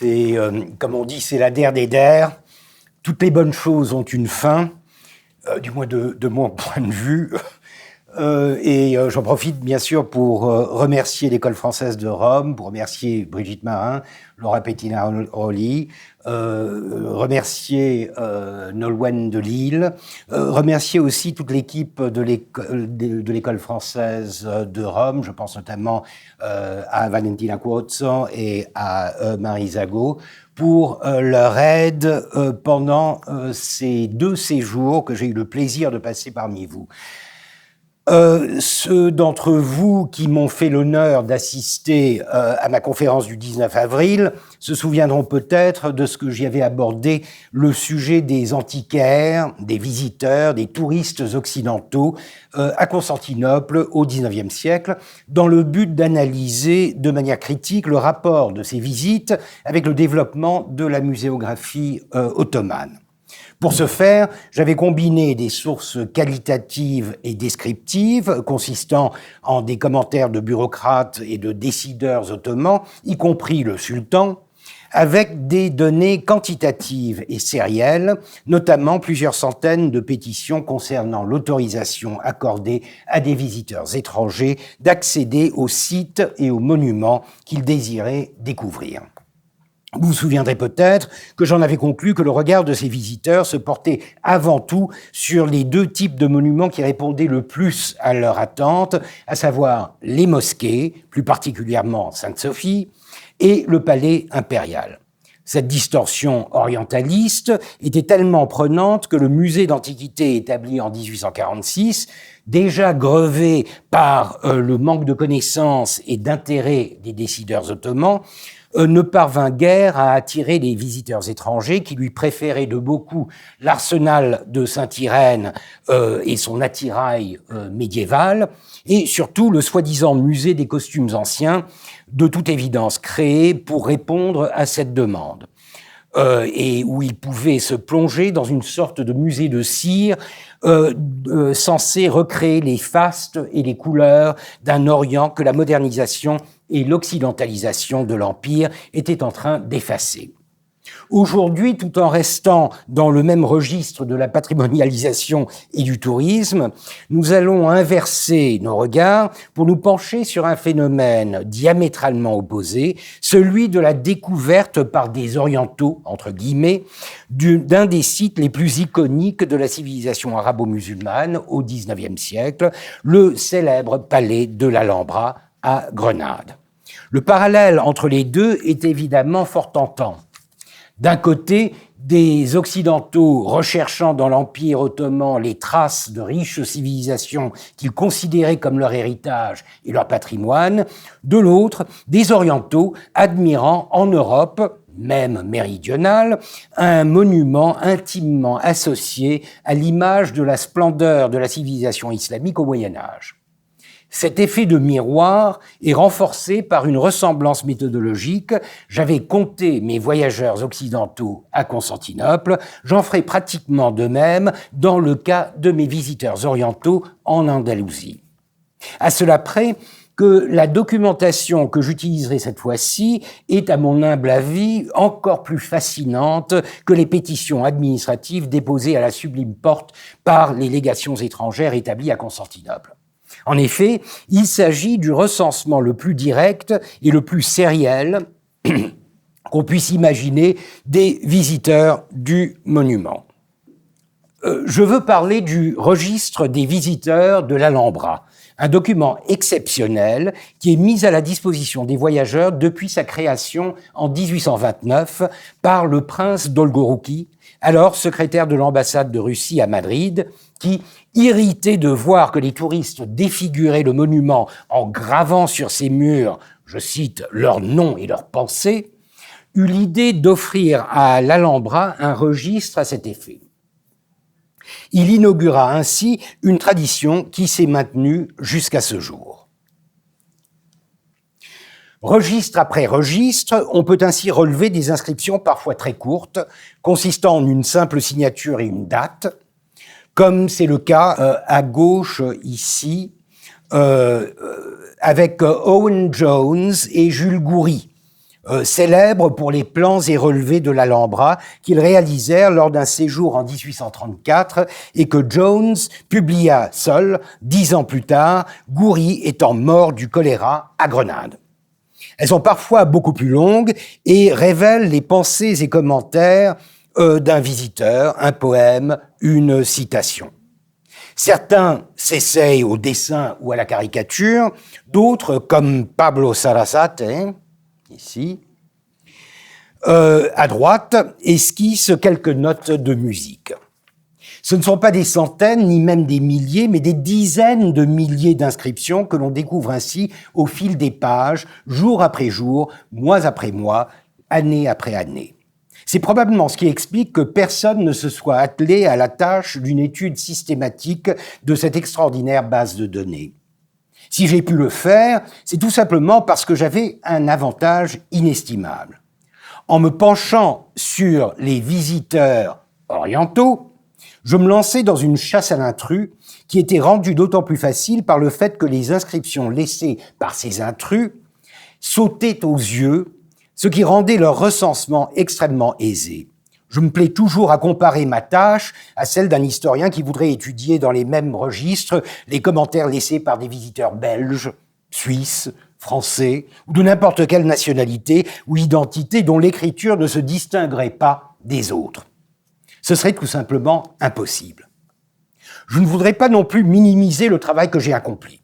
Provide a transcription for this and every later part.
C'est, comme on dit, c'est la der des der. Toutes les bonnes choses ont une fin, du moins de mon point de vue. J'en profite bien sûr pour remercier l'École française de Rome, pour remercier Brigitte Marin, Laura Pettina-Rolli, remercier Nolwenn de Lille, remercier aussi toute l'équipe de l'École française de Rome. Je pense notamment à Valentina Cuozzo et à Marie Zago pour leur aide pendant ces 2 séjours que j'ai eu le plaisir de passer parmi vous. Ceux d'entre vous qui m'ont fait l'honneur d'assister à ma conférence du 19 avril se souviendront peut-être de ce que j'y avais abordé, le sujet des antiquaires, des visiteurs, des touristes occidentaux à Constantinople au XIXe siècle, dans le but d'analyser de manière critique le rapport de ces visites avec le développement de la muséographie ottomane. Pour ce faire, j'avais combiné des sources qualitatives et descriptives, consistant en des commentaires de bureaucrates et de décideurs ottomans, y compris le sultan, avec des données quantitatives et sérielles, notamment plusieurs centaines de pétitions concernant l'autorisation accordée à des visiteurs étrangers d'accéder aux sites et aux monuments qu'ils désiraient découvrir. Vous vous souviendrez peut-être que j'en avais conclu que le regard de ces visiteurs se portait avant tout sur les 2 types de monuments qui répondaient le plus à leur attente, à savoir les mosquées, plus particulièrement Sainte-Sophie, et le palais impérial. Cette distorsion orientaliste était tellement prenante que le musée d'Antiquité établi en 1846, déjà grevé par le manque de connaissances et d'intérêt des décideurs ottomans, ne parvint guère à attirer les visiteurs étrangers qui lui préféraient de beaucoup l'arsenal de Saint-Irène et son attirail médiéval, et surtout le soi-disant musée des costumes anciens, de toute évidence créé pour répondre à cette demande. Et où il pouvait se plonger dans une sorte de musée de cire censé recréer les fastes et les couleurs d'un Orient que la modernisation et l'occidentalisation de l'Empire étaient en train d'effacer. Aujourd'hui, tout en restant dans le même registre de la patrimonialisation et du tourisme, nous allons inverser nos regards pour nous pencher sur un phénomène diamétralement opposé, celui de la découverte par des orientaux, entre guillemets, d'un des sites les plus iconiques de la civilisation arabo-musulmane au XIXe siècle, le célèbre palais de l'Alhambra à Grenade. Le parallèle entre les deux est évidemment fort tentant. D'un côté, des Occidentaux recherchant dans l'Empire ottoman les traces de riches civilisations qu'ils considéraient comme leur héritage et leur patrimoine. De l'autre, des Orientaux admirant en Europe, même méridionale, un monument intimement associé à l'image de la splendeur de la civilisation islamique au Moyen-Âge. Cet effet de miroir est renforcé par une ressemblance méthodologique. J'avais compté mes voyageurs occidentaux à Constantinople. J'en ferai pratiquement de même dans le cas de mes visiteurs orientaux en Andalousie. À cela près que la documentation que j'utiliserai cette fois-ci est, à mon humble avis, encore plus fascinante que les pétitions administratives déposées à la Sublime Porte par les légations étrangères établies à Constantinople. En effet, il s'agit du recensement le plus direct et le plus sériel qu'on puisse imaginer des visiteurs du monument. Je veux parler du registre des visiteurs de l'Alhambra, un document exceptionnel qui est mis à la disposition des voyageurs depuis sa création en 1829 par le prince Dolgorouki, alors secrétaire de l'ambassade de Russie à Madrid, qui, irrité de voir que les touristes défiguraient le monument en gravant sur ses murs, je cite, leurs noms et leurs pensées, eut l'idée d'offrir à l'Alhambra un registre à cet effet. Il inaugura ainsi une tradition qui s'est maintenue jusqu'à ce jour. Registre après registre, on peut ainsi relever des inscriptions parfois très courtes, consistant en une simple signature et une date, comme c'est le cas à gauche ici, avec Owen Jones et Jules Goury, célèbre pour les plans et relevés de l'Alhambra qu'ils réalisèrent lors d'un séjour en 1834 et que Jones publia seul 10 ans plus tard, Goury étant mort du choléra à Grenade. Elles sont parfois beaucoup plus longues et révèlent les pensées et commentaires d'un visiteur, un poème, une citation. Certains s'essayent au dessin ou à la caricature, d'autres, comme Pablo Sarasate, ici, à droite, esquissent quelques notes de musique. Ce ne sont pas des centaines, ni même des milliers, mais des dizaines de milliers d'inscriptions que l'on découvre ainsi au fil des pages, jour après jour, mois après mois, année après année. C'est probablement ce qui explique que personne ne se soit attelé à la tâche d'une étude systématique de cette extraordinaire base de données. Si j'ai pu le faire, c'est tout simplement parce que j'avais un avantage inestimable. En me penchant sur les visiteurs orientaux, je me lançais dans une chasse à l'intrus qui était rendue d'autant plus facile par le fait que les inscriptions laissées par ces intrus sautaient aux yeux, ce qui rendait leur recensement extrêmement aisé. Je me plais toujours à comparer ma tâche à celle d'un historien qui voudrait étudier dans les mêmes registres les commentaires laissés par des visiteurs belges, suisses, français ou de n'importe quelle nationalité ou identité dont l'écriture ne se distinguerait pas des autres. Ce serait tout simplement impossible. Je ne voudrais pas non plus minimiser le travail que j'ai accompli.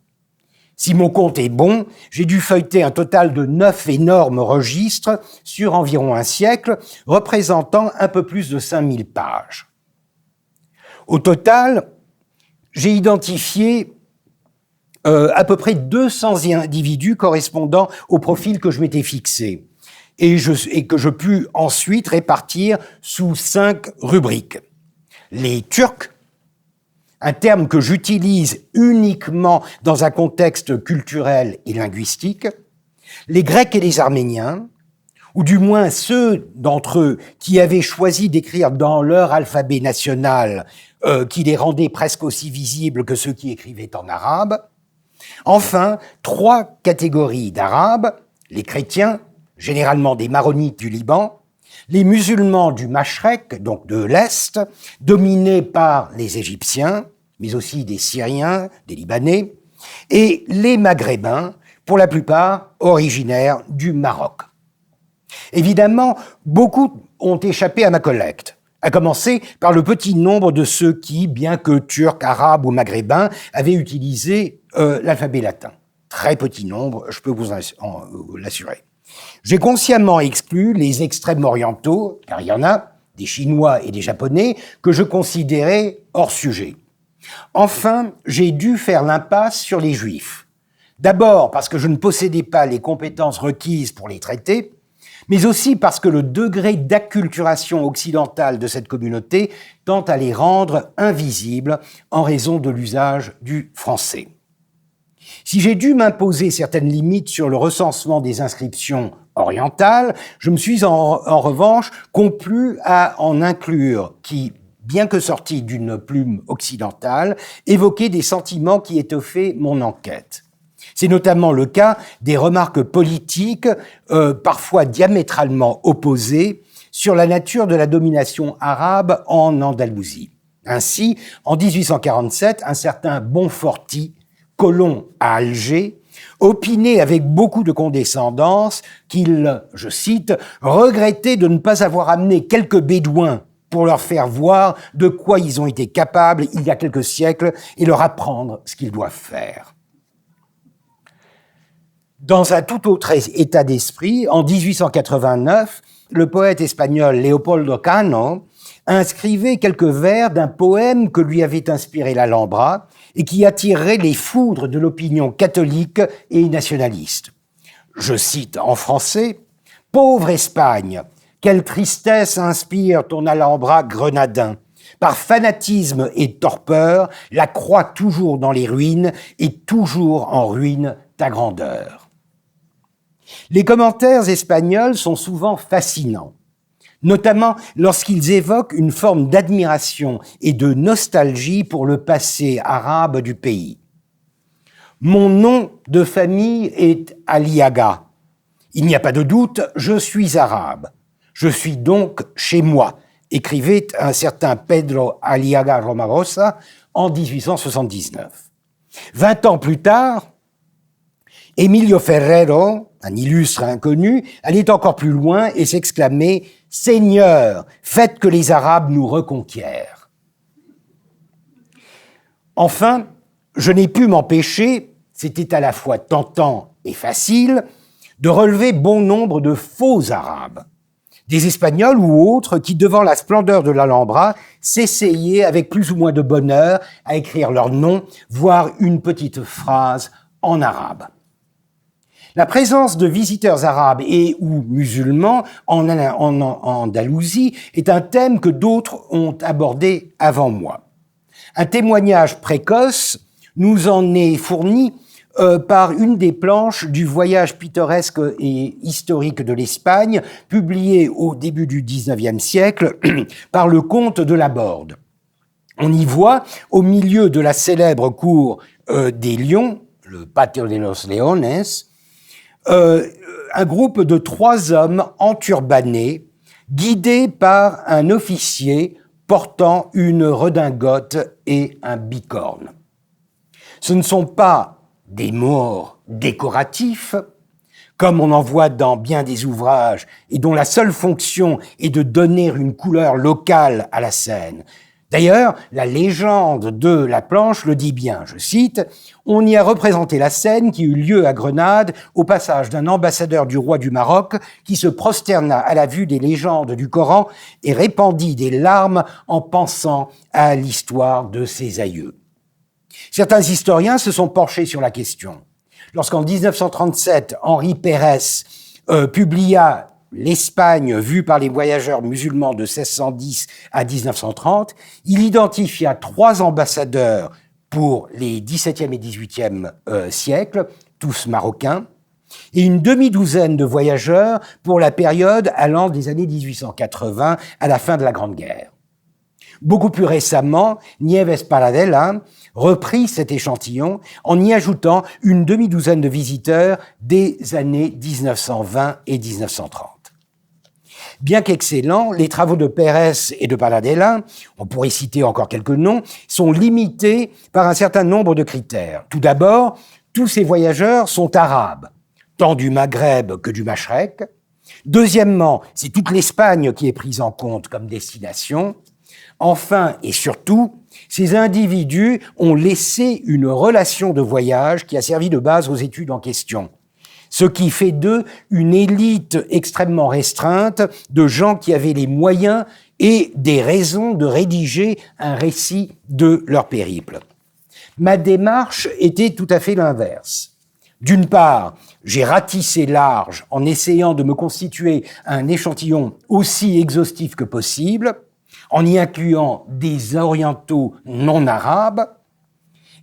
Si mon compte est bon, j'ai dû feuilleter un total de 9 énormes registres sur environ un siècle, représentant un peu plus de 5000 pages. Au total, j'ai identifié à peu près 200 individus correspondant au profil que je m'étais fixé et que je pus ensuite répartir sous 5 rubriques. Les Turcs, un terme que j'utilise uniquement dans un contexte culturel et linguistique, les Grecs et les Arméniens, ou du moins ceux d'entre eux qui avaient choisi d'écrire dans leur alphabet national, qui les rendait presque aussi visibles que ceux qui écrivaient en arabe. Enfin, 3 catégories d'Arabes, les chrétiens, généralement des maronites du Liban, les musulmans du Mashrek, donc de l'Est, dominés par les Égyptiens, mais aussi des Syriens, des Libanais, et les Maghrébins, pour la plupart originaires du Maroc. Évidemment, beaucoup ont échappé à ma collecte, à commencer par le petit nombre de ceux qui, bien que turcs, arabes ou maghrébins, avaient utilisé l'alphabet latin. Très petit nombre, je peux vous l'assurer. J'ai consciemment exclu les extrêmes orientaux, car il y en a, des Chinois et des Japonais, que je considérais hors sujet. Enfin, j'ai dû faire l'impasse sur les Juifs. D'abord parce que je ne possédais pas les compétences requises pour les traiter, mais aussi parce que le degré d'acculturation occidentale de cette communauté tend à les rendre invisibles en raison de l'usage du français. Si j'ai dû m'imposer certaines limites sur le recensement des inscriptions orientales, je me suis en revanche complu à en inclure qui, bien que sortis d'une plume occidentale, évoquaient des sentiments qui étoffaient mon enquête. C'est notamment le cas des remarques politiques, parfois diamétralement opposées, sur la nature de la domination arabe en Andalousie. Ainsi, en 1847, un certain Bonforti, colon à Alger, opinait avec beaucoup de condescendance qu'il, je cite, regrettait de ne pas avoir amené quelques bédouins pour leur faire voir de quoi ils ont été capables il y a quelques siècles et leur apprendre ce qu'ils doivent faire. Dans un tout autre état d'esprit, en 1889, le poète espagnol Leopoldo Cano inscrivait quelques vers d'un poème que lui avait inspiré l'Alhambra et qui attirerait les foudres de l'opinion catholique et nationaliste. Je cite en français « Pauvre Espagne, quelle tristesse inspire ton Alhambra grenadin. Par fanatisme et torpeur, la croix toujours dans les ruines et toujours en ruine ta grandeur. » Les commentaires espagnols sont souvent fascinants, notamment lorsqu'ils évoquent une forme d'admiration et de nostalgie pour le passé arabe du pays. Mon nom de famille est Aliaga. Il n'y a pas de doute, je suis arabe. Je suis donc chez moi, écrivait un certain Pedro Aliaga Romarosa en 1879. 20 ans plus tard, Emilio Ferrero, un illustre inconnu, allait encore plus loin et s'exclamait « Seigneur, faites que les Arabes nous reconquièrent ». Enfin, je n'ai pu m'empêcher, c'était à la fois tentant et facile, de relever bon nombre de faux Arabes, des Espagnols ou autres qui, devant la splendeur de l'Alhambra, s'essayaient avec plus ou moins de bonheur à écrire leur nom, voire une petite phrase en arabe. La présence de visiteurs arabes et ou musulmans en Andalousie est un thème que d'autres ont abordé avant moi. Un témoignage précoce nous en est fourni par une des planches du voyage pittoresque et historique de l'Espagne, publié au début du XIXe siècle par le comte de Laborde. On y voit, au milieu de la célèbre cour des Lions, le Patio de los Leones, un groupe de 3 hommes enturbannés, guidés par un officier portant une redingote et un bicorne. Ce ne sont pas des morts décoratifs, comme on en voit dans bien des ouvrages et dont la seule fonction est de donner une couleur locale à la scène. D'ailleurs, la légende de la planche le dit bien, je cite, « On y a représenté la scène qui eut lieu à Grenade au passage d'un ambassadeur du roi du Maroc qui se prosterna à la vue des légendes du Coran et répandit des larmes en pensant à l'histoire de ses aïeux. » Certains historiens se sont penchés sur la question. Lorsqu'en 1937, Henri Pérez publia l'Espagne vue par les voyageurs musulmans de 1610 à 1930, il identifia 3 ambassadeurs pour les XVIIe et XVIIIe siècles, tous marocains, et une demi-douzaine de voyageurs pour la période allant des années 1880 à la fin de la Grande Guerre. Beaucoup plus récemment, Nieves Paradella reprit cet échantillon en y ajoutant une demi-douzaine de visiteurs des années 1920 et 1930. Bien qu'excellents, les travaux de Pérez et de Paradella, on pourrait citer encore quelques noms, sont limités par un certain nombre de critères. Tout d'abord, tous ces voyageurs sont arabes, tant du Maghreb que du Machrek. Deuxièmement, c'est toute l'Espagne qui est prise en compte comme destination. Enfin et surtout, ces individus ont laissé une relation de voyage qui a servi de base aux études en question, ce qui fait d'eux une élite extrêmement restreinte de gens qui avaient les moyens et des raisons de rédiger un récit de leur périple. Ma démarche était tout à fait l'inverse. D'une part, j'ai ratissé large en essayant de me constituer un échantillon aussi exhaustif que possible, en y incluant des orientaux non arabes,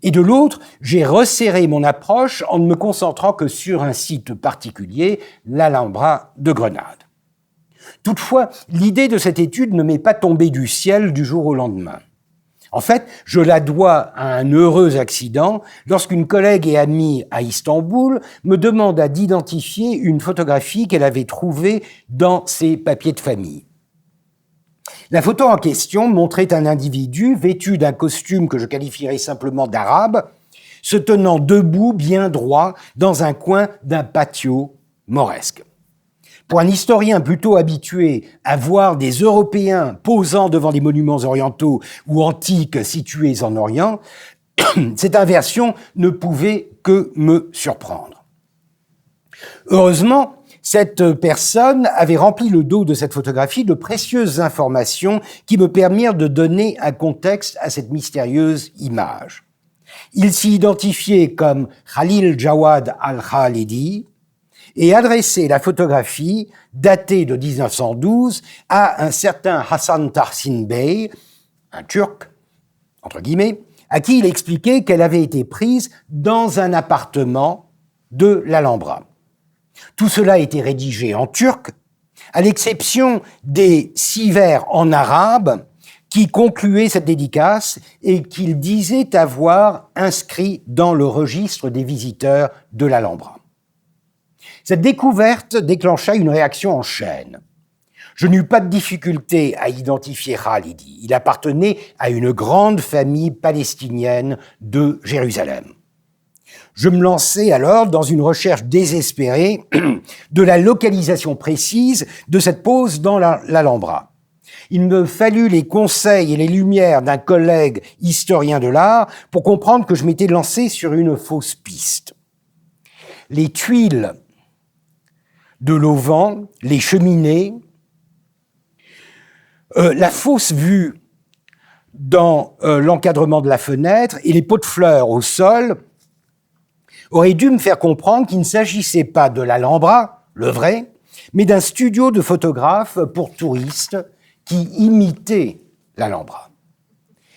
et de l'autre, j'ai resserré mon approche en ne me concentrant que sur un site particulier, l'Alhambra de Grenade. Toutefois, l'idée de cette étude ne m'est pas tombée du ciel du jour au lendemain. En fait, je la dois à un heureux accident lorsqu'une collègue et amie à Istanbul me demanda d'identifier une photographie qu'elle avait trouvée dans ses papiers de famille. La photo en question montrait un individu vêtu d'un costume que je qualifierais simplement d'arabe, se tenant debout bien droit dans un coin d'un patio mauresque. Pour un historien plutôt habitué à voir des Européens posant devant des monuments orientaux ou antiques situés en Orient, cette inversion ne pouvait que me surprendre. Heureusement, cette personne avait rempli le dos de cette photographie de précieuses informations qui me permirent de donner un contexte à cette mystérieuse image. Il s'y identifiait comme Khalil Jawad al-Khalidi et adressait la photographie, datée de 1912, à un certain Hassan Tahsin Bey, un Turc, entre guillemets, à qui il expliquait qu'elle avait été prise dans un appartement de l'Alhambra. Tout cela a été rédigé en turc, à l'exception des 6 vers en arabe qui concluaient cette dédicace et qu'il disait avoir inscrit dans le registre des visiteurs de l'Alhambra. Cette découverte déclencha une réaction en chaîne. Je n'eus pas de difficulté à identifier Khalidi. Il appartenait à une grande famille palestinienne de Jérusalem. Je me lançai alors dans une recherche désespérée de la localisation précise de cette pose dans l'Alhambra. Il me fallut les conseils et les lumières d'un collègue historien de l'art pour comprendre que je m'étais lancé sur une fausse piste. Les tuiles de l'auvent, les cheminées, la fausse vue dans l'encadrement de la fenêtre et les pots de fleurs au sol auraient dû me faire comprendre qu'il ne s'agissait pas de l'Alhambra, le vrai, mais d'un studio de photographes pour touristes qui imitait l'Alhambra.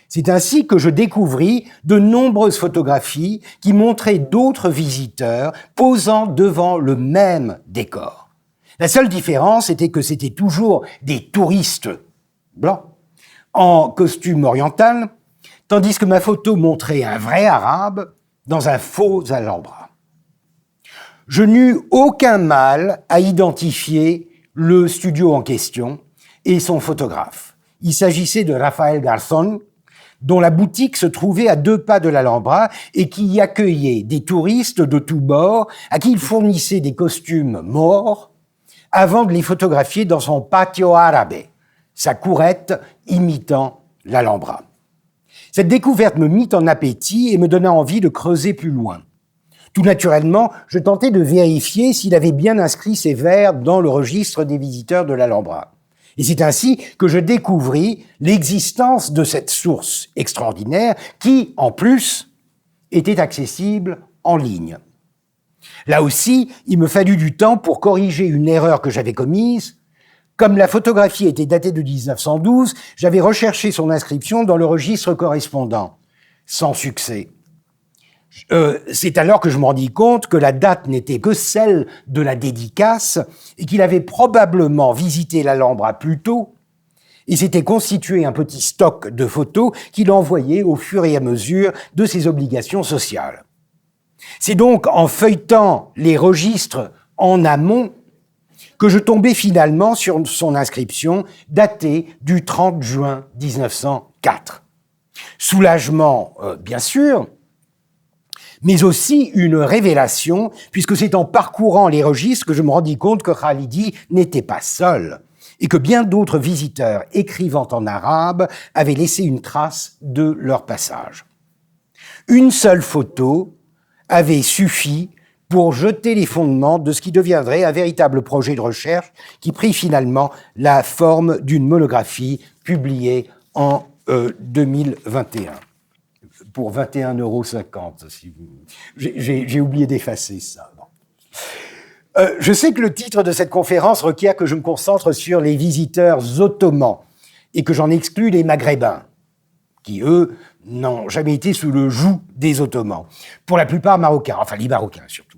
C'est ainsi que je découvris de nombreuses photographies qui montraient d'autres visiteurs posant devant le même décor. La seule différence était que c'était toujours des touristes blancs en costume oriental, tandis que ma photo montrait un vrai arabe dans un faux Alhambra. Je n'eus aucun mal à identifier le studio en question et son photographe. Il s'agissait de Rafael Garzón, dont la boutique se trouvait à 2 pas de l'Alhambra et qui y accueillait des touristes de tous bords à qui il fournissait des costumes morts avant de les photographier dans son patio árabe, sa courette imitant l'Alhambra. Cette découverte me mit en appétit et me donna envie de creuser plus loin. Tout naturellement, je tentais de vérifier s'il avait bien inscrit ses vers dans le registre des visiteurs de l'Alhambra. Et c'est ainsi que je découvris l'existence de cette source extraordinaire qui, en plus, était accessible en ligne. Là aussi, il me fallut du temps pour corriger une erreur que j'avais commise. Comme la photographie était datée de 1912, j'avais recherché son inscription dans le registre correspondant, sans succès. C'est alors que je me rendis compte que la date n'était que celle de la dédicace et qu'il avait probablement visité l'Alhambra plus tôt et s'était constitué un petit stock de photos qu'il envoyait au fur et à mesure de ses obligations sociales. C'est donc en feuilletant les registres en amont que je tombais finalement sur son inscription datée du 30 juin 1904. Soulagement, bien sûr, mais aussi une révélation, puisque c'est en parcourant les registres que je me rendis compte que Khalidi n'était pas seul et que bien d'autres visiteurs écrivant en arabe avaient laissé une trace de leur passage. Une seule photo avait suffi pour jeter les fondements de ce qui deviendrait un véritable projet de recherche qui prit finalement la forme d'une monographie publiée en 2021. Pour 21,50 €, si vous... J'ai oublié d'effacer ça. Je sais que le titre de cette conférence requiert que je me concentre sur les visiteurs ottomans et que j'en exclue les Maghrébins, qui, eux, n'ont jamais été sous le joug des Ottomans. Pour la plupart marocains, enfin les Marocains surtout.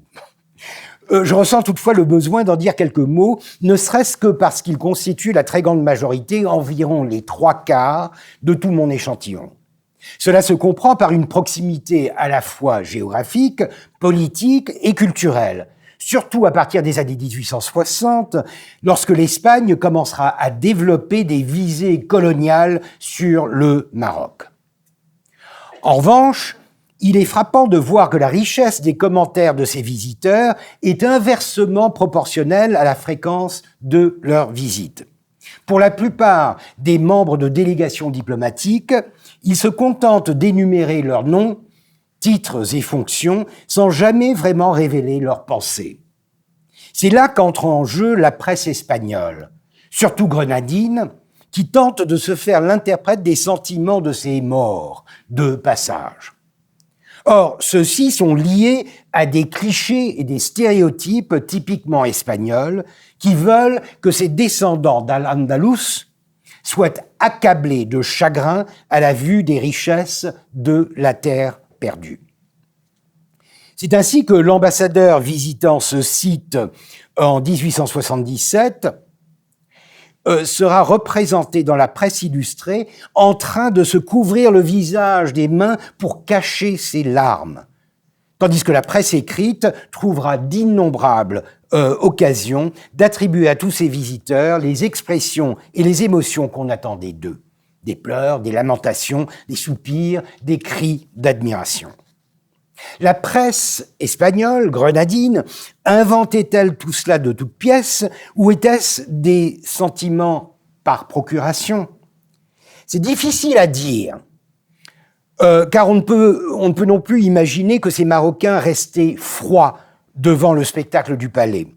Je ressens toutefois le besoin d'en dire quelques mots, ne serait-ce que parce qu'ils constituent la très grande majorité, environ les 3/4 de tout mon échantillon. Cela se comprend par une proximité à la fois géographique, politique et culturelle, surtout à partir des années 1860, lorsque l'Espagne commencera à développer des visées coloniales sur le Maroc. En revanche, il est frappant de voir que la richesse des commentaires de ces visiteurs est inversement proportionnelle à la fréquence de leurs visites. Pour la plupart des membres de délégations diplomatiques, ils se contentent d'énumérer leurs noms, titres et fonctions sans jamais vraiment révéler leurs pensées. C'est là qu'entre en jeu la presse espagnole, surtout grenadine, qui tente de se faire l'interprète des sentiments de ces morts de passage. Or, ceux-ci sont liés à des clichés et des stéréotypes typiquement espagnols qui veulent que ces descendants d'Al-Andalus soient accablés de chagrin à la vue des richesses de la terre perdue. C'est ainsi que l'ambassadeur visitant ce site en 1877 sera représenté dans la presse illustrée en train de se couvrir le visage des mains pour cacher ses larmes, tandis que la presse écrite trouvera d'innombrables occasion d'attribuer à tous ces visiteurs les expressions et les émotions qu'on attendait d'eux. Des pleurs, des lamentations, des soupirs, des cris d'admiration. La presse espagnole, grenadine, inventait-elle tout cela de toutes pièces ou était-ce des sentiments par procuration? C'est difficile à dire, car on ne peut non plus imaginer que ces Marocains restaient froids devant le spectacle du palais.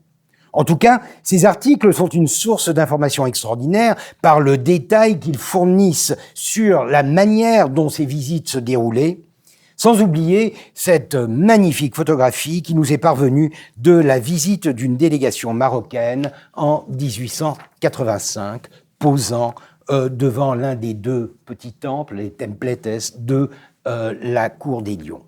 En tout cas, ces articles sont une source d'informations extraordinaire par le détail qu'ils fournissent sur la manière dont ces visites se déroulaient, sans oublier cette magnifique photographie qui nous est parvenue de la visite d'une délégation marocaine en 1885, posant devant l'un des deux petits temples, les templetes de la cour des Lions.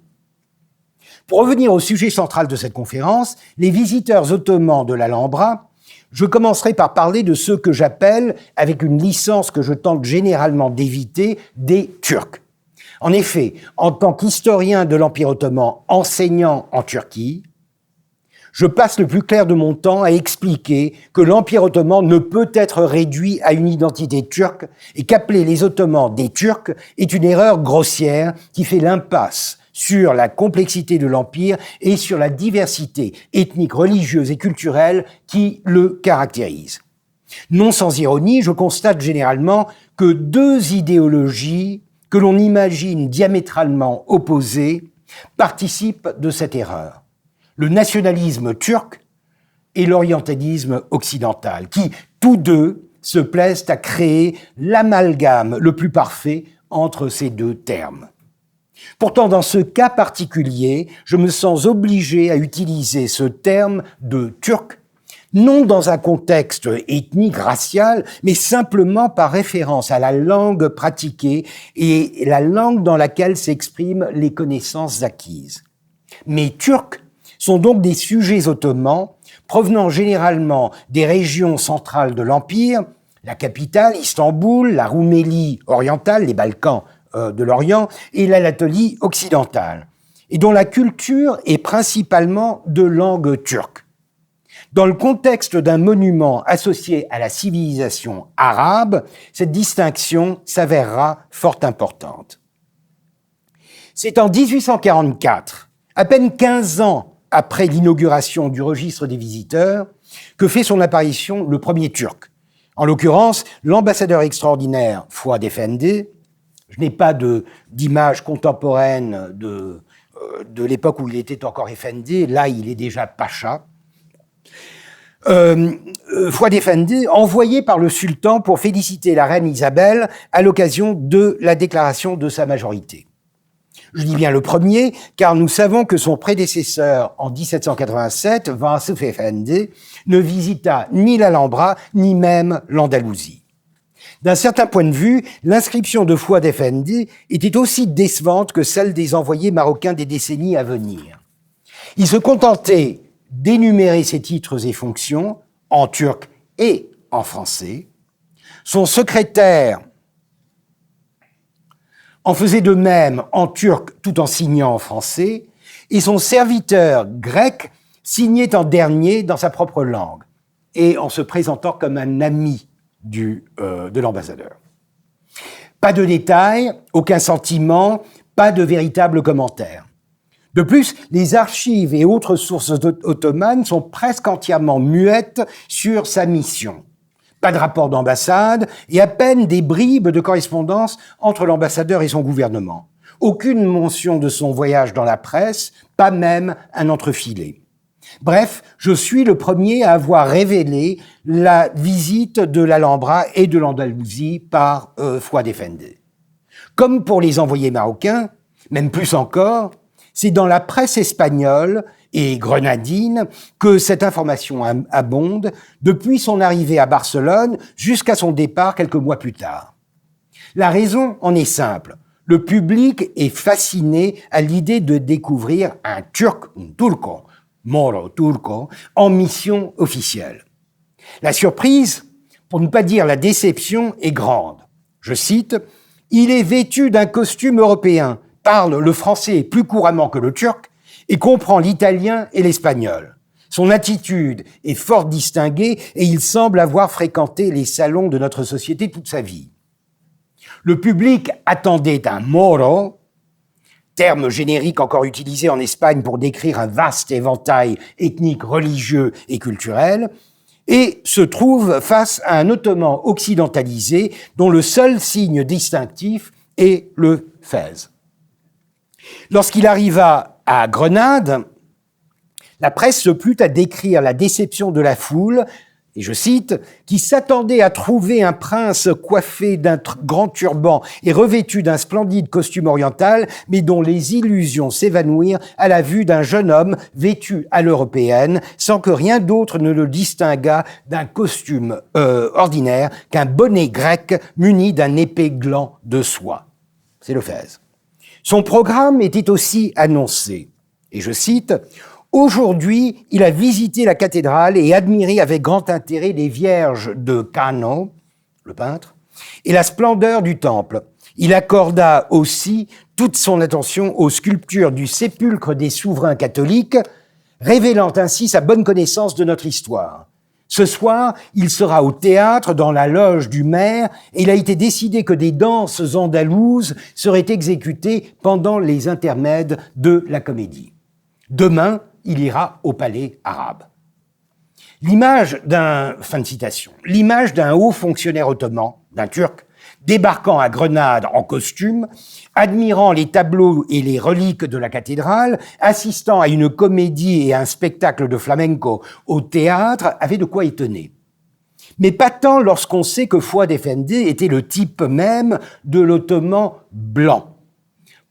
Pour revenir au sujet central de cette conférence, les visiteurs ottomans de l'Alhambra, je commencerai par parler de ceux que j'appelle, avec une licence que je tente généralement d'éviter, des Turcs. En effet, en tant qu'historien de l'Empire ottoman enseignant en Turquie, je passe le plus clair de mon temps à expliquer que l'Empire ottoman ne peut être réduit à une identité turque et qu'appeler les Ottomans des Turcs est une erreur grossière qui fait l'impasse sur la complexité de l'Empire et sur la diversité ethnique, religieuse et culturelle qui le caractérise. Non sans ironie, je constate généralement que deux idéologies que l'on imagine diamétralement opposées participent de cette erreur. Le nationalisme turc et l'orientalisme occidental, qui, tous deux, se plaisent à créer l'amalgame le plus parfait entre ces deux termes. Pourtant, dans ce cas particulier, je me sens obligé à utiliser ce terme de turc, non dans un contexte ethnique, racial, mais simplement par référence à la langue pratiquée et la langue dans laquelle s'expriment les connaissances acquises. Mais turcs sont donc des sujets ottomans provenant généralement des régions centrales de l'Empire, la capitale, Istanbul, la Roumélie orientale, les Balkans de l'Orient, et l'Anatolie occidentale, et dont la culture est principalement de langue turque. Dans le contexte d'un monument associé à la civilisation arabe, cette distinction s'avérera fort importante. C'est en 1844, à peine 15 ans après l'inauguration du registre des visiteurs, que fait son apparition le premier Turc. En l'occurrence, l'ambassadeur extraordinaire Fuad Efendi. Je n'ai pas d'image contemporaine de l'époque où il était encore Efendi. Là, il est déjà Pacha. Fuad Efendi, envoyé par le sultan pour féliciter la reine Isabelle à l'occasion de la déclaration de sa majorité. Je dis bien le premier, car nous savons que son prédécesseur en 1787, Vasif Efendi, ne visita ni l'Alhambra, ni même l'Andalousie. D'un certain point de vue, l'inscription de Fuad Efendi était aussi décevante que celle des envoyés marocains des décennies à venir. Il se contentait d'énumérer ses titres et fonctions, en turc et en français. Son secrétaire en faisait de même en turc tout en signant en français, et son serviteur grec signait en dernier dans sa propre langue, et en se présentant comme un ami de l'ambassadeur. Pas de détails, aucun sentiment, pas de véritable commentaire. De plus, les archives et autres sources ottomanes sont presque entièrement muettes sur sa mission. Pas de rapport d'ambassade et à peine des bribes de correspondance entre l'ambassadeur et son gouvernement. Aucune mention de son voyage dans la presse, pas même un entrefilé. Bref, je suis le premier à avoir révélé la visite de l'Alhambra et de l'Andalousie par Fuad Efendi. Comme pour les envoyés marocains, même plus encore, c'est dans la presse espagnole et grenadine que cette information abonde depuis son arrivée à Barcelone jusqu'à son départ quelques mois plus tard. La raison en est simple. Le public est fasciné à l'idée de découvrir un Turc, un turco, Moro turco, en mission officielle. La surprise, pour ne pas dire la déception, est grande. Je cite, « Il est vêtu d'un costume européen, parle le français plus couramment que le turc et comprend l'italien et l'espagnol. Son attitude est fort distinguée et il semble avoir fréquenté les salons de notre société toute sa vie. Le public attendait un moro, terme générique encore utilisé en Espagne pour décrire un vaste éventail ethnique, religieux et culturel, et se trouve face à un ottoman occidentalisé dont le seul signe distinctif est le fez. Lorsqu'il arriva à Grenade, la presse se plut à décrire la déception de la foule, et je cite, « qui s'attendait à trouver un prince coiffé d'un grand turban et revêtu d'un splendide costume oriental, mais dont les illusions s'évanouirent à la vue d'un jeune homme vêtu à l'européenne, sans que rien d'autre ne le distinguât d'un costume ordinaire qu'un bonnet grec muni d'un épais gland de soie. » C'est le fez. Son programme était aussi annoncé, et je cite, « Aujourd'hui, il a visité la cathédrale et admiré avec grand intérêt les vierges de Cano, le peintre, et la splendeur du temple. Il accorda aussi toute son attention aux sculptures du sépulcre des souverains catholiques, révélant ainsi sa bonne connaissance de notre histoire. Ce soir, il sera au théâtre dans la loge du maire et il a été décidé que des danses andalouses seraient exécutées pendant les intermèdes de la comédie. Demain, il ira au palais arabe. » Fin de citation, l'image d'un haut fonctionnaire ottoman, d'un Turc, débarquant à Grenade en costume, admirant les tableaux et les reliques de la cathédrale, assistant à une comédie et à un spectacle de flamenco au théâtre, avait de quoi étonner. Mais pas tant lorsqu'on sait que Fouad Effendi était le type même de l'ottoman blanc.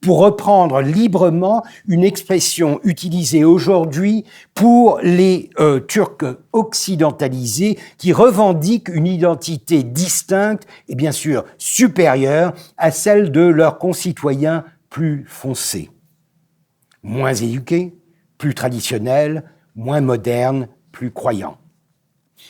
Pour reprendre librement une expression utilisée aujourd'hui pour les Turcs occidentalisés qui revendiquent une identité distincte et bien sûr supérieure à celle de leurs concitoyens plus foncés. Moins éduqués, plus traditionnels, moins modernes, plus croyants.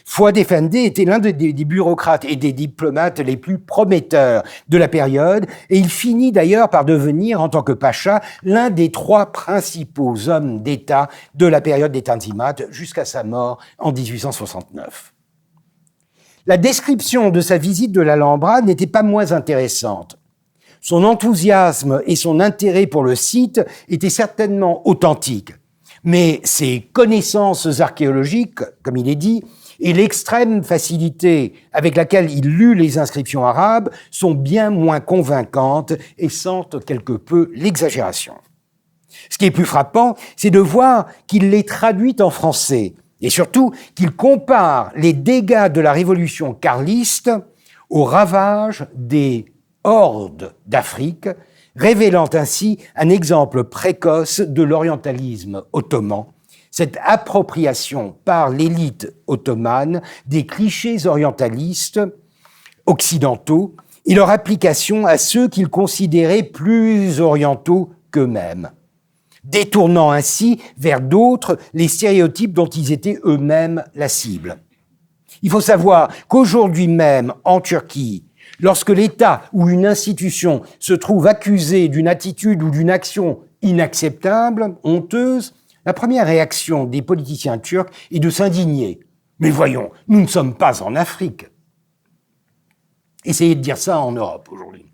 Fouad Effendi était l'un des bureaucrates et des diplomates les plus prometteurs de la période et il finit d'ailleurs par devenir, en tant que pacha, l'un des 3 principaux hommes d'État de la période des Tanzimat jusqu'à sa mort en 1869. La description de sa visite de l'Alhambra n'était pas moins intéressante. Son enthousiasme et son intérêt pour le site étaient certainement authentiques, mais ses connaissances archéologiques, comme il est dit, et l'extrême facilité avec laquelle il lut les inscriptions arabes sont bien moins convaincantes et sentent quelque peu l'exagération. Ce qui est plus frappant, c'est de voir qu'il les traduit en français et surtout qu'il compare les dégâts de la révolution carliste aux ravages des hordes d'Afrique, révélant ainsi un exemple précoce de l'orientalisme ottoman, cette appropriation par l'élite ottomane des clichés orientalistes occidentaux et leur application à ceux qu'ils considéraient plus orientaux qu'eux-mêmes, détournant ainsi vers d'autres les stéréotypes dont ils étaient eux-mêmes la cible. Il faut savoir qu'aujourd'hui même, en Turquie, lorsque l'État ou une institution se trouve accusé d'une attitude ou d'une action inacceptable, honteuse, la première réaction des politiciens turcs est de s'indigner. Mais voyons, nous ne sommes pas en Afrique. Essayez de dire ça en Europe aujourd'hui.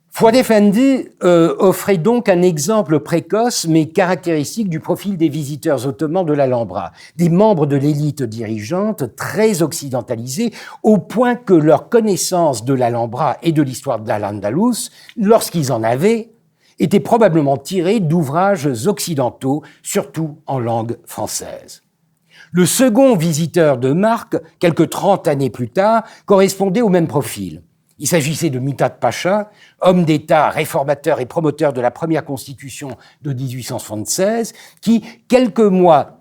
Fouad Effendi offrait donc un exemple précoce mais caractéristique du profil des visiteurs ottomans de l'Alhambra, des membres de l'élite dirigeante très occidentalisés au point que leur connaissance de l'Alhambra et de l'histoire d'Al-Andalus, lorsqu'ils en avaient, était probablement tirée d'ouvrages occidentaux, surtout en langue française. Le second visiteur de marque, quelques 30 années plus tard, correspondait au même profil. Il s'agissait de Mithat Pacha, homme d'État réformateur et promoteur de la première constitution de 1876, qui, quelques mois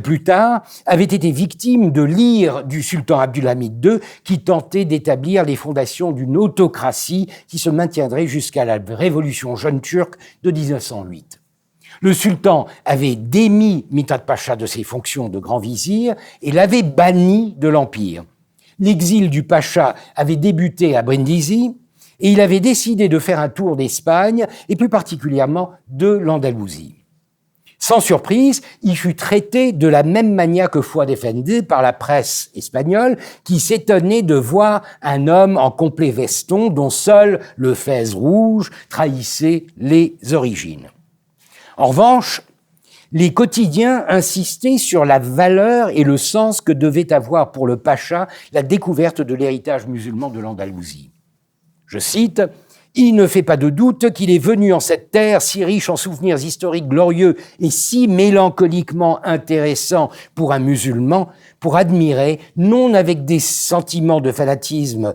plus tard, avait été victime de l'ire du sultan Abdülhamid II, qui tentait d'établir les fondations d'une autocratie qui se maintiendrait jusqu'à la révolution jeune turque de 1908. Le sultan avait démis Mithat Pacha de ses fonctions de grand vizir et l'avait banni de l'empire. L'exil du pacha avait débuté à Brindisi et il avait décidé de faire un tour d'Espagne et plus particulièrement de l'Andalousie. Sans surprise, il fut traité de la même manière que Foi Defende par la presse espagnole, qui s'étonnait de voir un homme en complet veston dont seul le fez rouge trahissait les origines. En revanche, les quotidiens insistaient sur la valeur et le sens que devait avoir pour le pacha la découverte de l'héritage musulman de l'Andalousie. Je cite: « Il ne fait pas de doute qu'il est venu en cette terre si riche en souvenirs historiques glorieux et si mélancoliquement intéressant pour un musulman, pour admirer, non avec des sentiments de fanatisme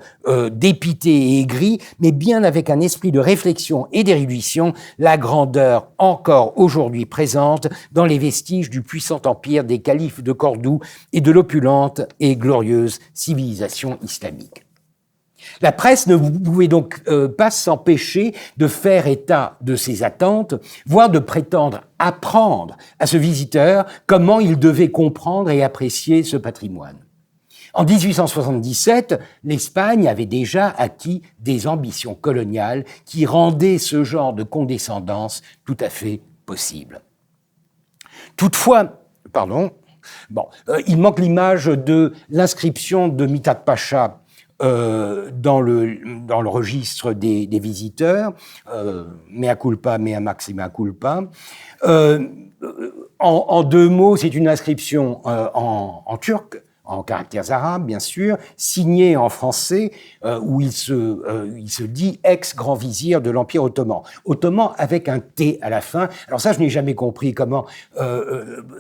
dépité et aigri, mais bien avec un esprit de réflexion et d'érudition, la grandeur encore aujourd'hui présente dans les vestiges du puissant empire des califes de Cordoue et de l'opulente et glorieuse civilisation islamique. » La presse ne pouvait donc pas s'empêcher de faire état de ses attentes, voire de prétendre apprendre à ce visiteur comment il devait comprendre et apprécier ce patrimoine. En 1877, l'Espagne avait déjà acquis des ambitions coloniales qui rendaient ce genre de condescendance tout à fait possible. Toutefois, il manque l'image de l'inscription de Mithat Pacha dans le registre des visiteurs, mea culpa, mea maxima culpa. En deux mots, c'est une inscription en turc, en caractères arabes, bien sûr, signée en français, où il se dit « ex-grand vizir de l'Empire ottoman ». Ottoman avec un T à la fin. Alors ça, je n'ai jamais compris comment...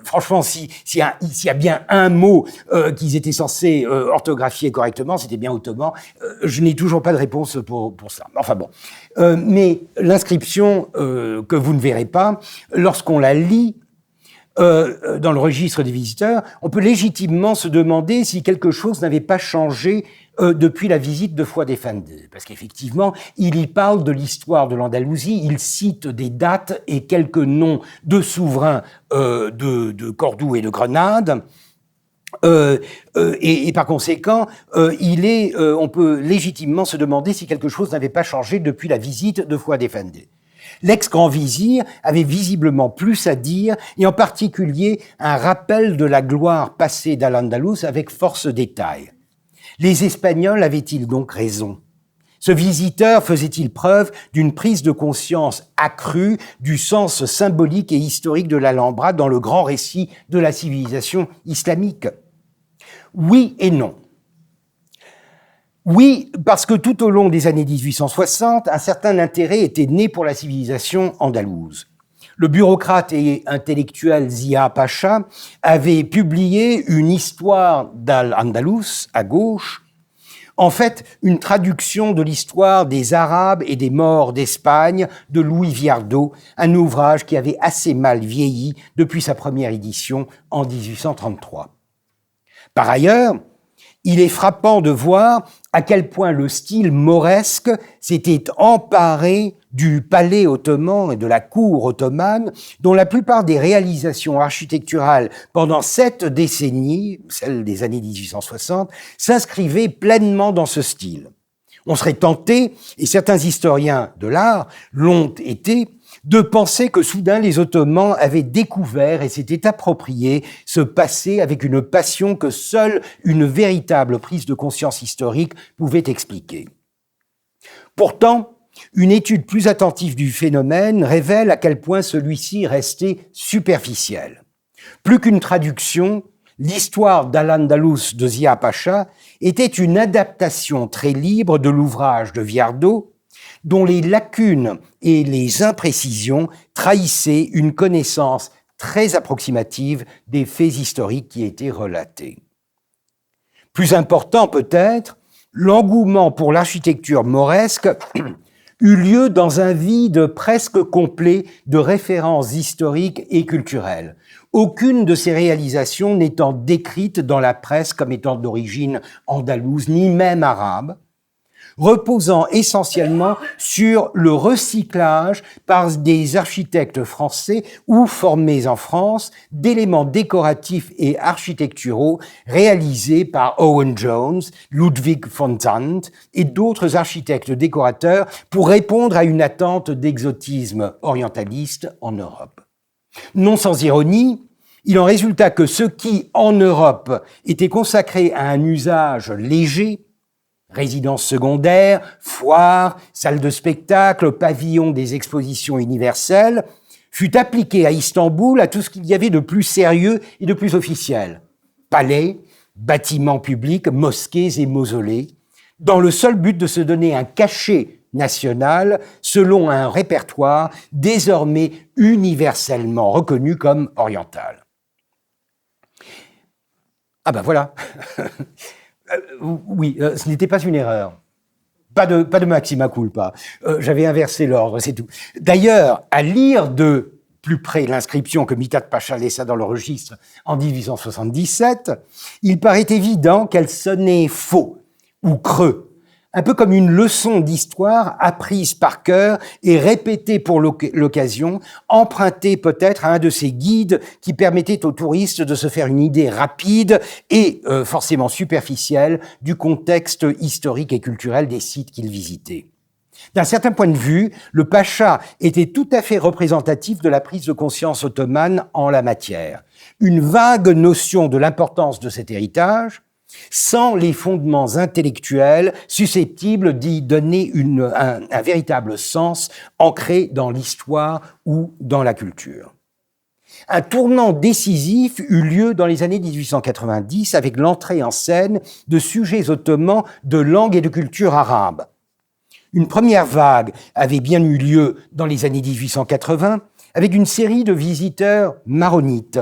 franchement, s'il y a bien un mot qu'ils étaient censés orthographier correctement, c'était bien ottoman. Je n'ai toujours pas de réponse pour ça. Enfin bon. Mais l'inscription que vous ne verrez pas, lorsqu'on la lit, dans le registre des visiteurs, on peut légitimement se demander si quelque chose n'avait pas changé depuis la visite de Foi Defende. Parce qu'effectivement, il y parle de l'histoire de l'Andalousie, il cite des dates et quelques noms de souverains de Cordoue et de Grenade. Et par conséquent, on peut légitimement se demander si quelque chose n'avait pas changé depuis la visite de Foi Defende. L'ex-grand vizir avait visiblement plus à dire, et en particulier un rappel de la gloire passée d'Al-Andalus avec force détail. Les Espagnols avaient-ils donc raison? Ce visiteur faisait-il preuve d'une prise de conscience accrue du sens symbolique et historique de l'Alhambra dans le grand récit de la civilisation islamique? Oui et non. Oui, parce que tout au long des années 1860, un certain intérêt était né pour la civilisation andalouse. Le bureaucrate et intellectuel Zia Pacha avait publié une histoire d'Al-Andalus à gauche, en fait une traduction de l'histoire des Arabes et des Maures d'Espagne de Louis Viardot, un ouvrage qui avait assez mal vieilli depuis sa première édition en 1833. Par ailleurs, il est frappant de voir à quel point le style mauresque s'était emparé du palais ottoman et de la cour ottomane, dont la plupart des réalisations architecturales pendant 7 décennies, celles des années 1860, s'inscrivaient pleinement dans ce style. On serait tenté, et certains historiens de l'art l'ont été, de penser que soudain les Ottomans avaient découvert et s'étaient approprié ce passé avec une passion que seule une véritable prise de conscience historique pouvait expliquer. Pourtant, une étude plus attentive du phénomène révèle à quel point celui-ci restait superficiel. Plus qu'une traduction, l'histoire d'Al-Andalus de Zia Pacha était une adaptation très libre de l'ouvrage de Viardot, dont les lacunes et les imprécisions trahissaient une connaissance très approximative des faits historiques qui étaient relatés. Plus important peut-être, l'engouement pour l'architecture mauresque eut lieu dans un vide presque complet de références historiques et culturelles, aucune de ces réalisations n'étant décrite dans la presse comme étant d'origine andalouse, ni même arabe, reposant essentiellement sur le recyclage par des architectes français ou formés en France d'éléments décoratifs et architecturaux réalisés par Owen Jones, Ludwig von Zandt et d'autres architectes décorateurs pour répondre à une attente d'exotisme orientaliste en Europe. Non sans ironie, il en résulta que ce qui, en Europe, était consacré à un usage léger, résidences secondaires, foires, salles de spectacle, pavillons des expositions universelles, fut appliqué à Istanbul à tout ce qu'il y avait de plus sérieux et de plus officiel. Palais, bâtiments publics, mosquées et mausolées, dans le seul but de se donner un cachet national selon un répertoire désormais universellement reconnu comme oriental. Ah ben voilà. Oui, ce n'était pas une erreur. Pas de maxima culpa. J'avais inversé l'ordre, c'est tout. D'ailleurs, à lire de plus près l'inscription que Mithat Pacha laissa dans le registre en 1877, il paraît évident qu'elle sonnait faux ou creux, un peu comme une leçon d'histoire apprise par cœur et répétée pour l'occasion, empruntée peut-être à un de ces guides qui permettaient aux touristes de se faire une idée rapide et forcément superficielle du contexte historique et culturel des sites qu'ils visitaient. D'un certain point de vue, le pacha était tout à fait représentatif de la prise de conscience ottomane en la matière. Une vague notion de l'importance de cet héritage, sans les fondements intellectuels susceptibles d'y donner un véritable sens ancré dans l'histoire ou dans la culture. Un tournant décisif eut lieu dans les années 1890 avec l'entrée en scène de sujets ottomans de langue et de culture arabe. Une première vague avait bien eu lieu dans les années 1880 avec une série de visiteurs maronites,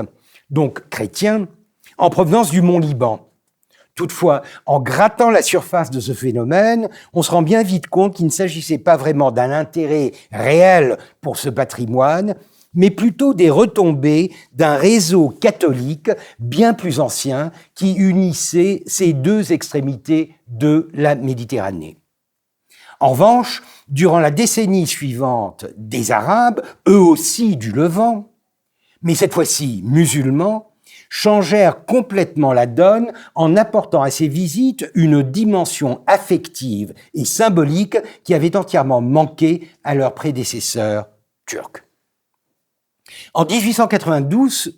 donc chrétiens, en provenance du Mont Liban. Toutefois, en grattant la surface de ce phénomène, on se rend bien vite compte qu'il ne s'agissait pas vraiment d'un intérêt réel pour ce patrimoine, mais plutôt des retombées d'un réseau catholique bien plus ancien qui unissait ces deux extrémités de la Méditerranée. En revanche, durant la décennie suivante, des Arabes, eux aussi du Levant, mais cette fois-ci musulmans, changèrent complètement la donne en apportant à ces visites une dimension affective et symbolique qui avait entièrement manqué à leurs prédécesseurs turcs. En 1892,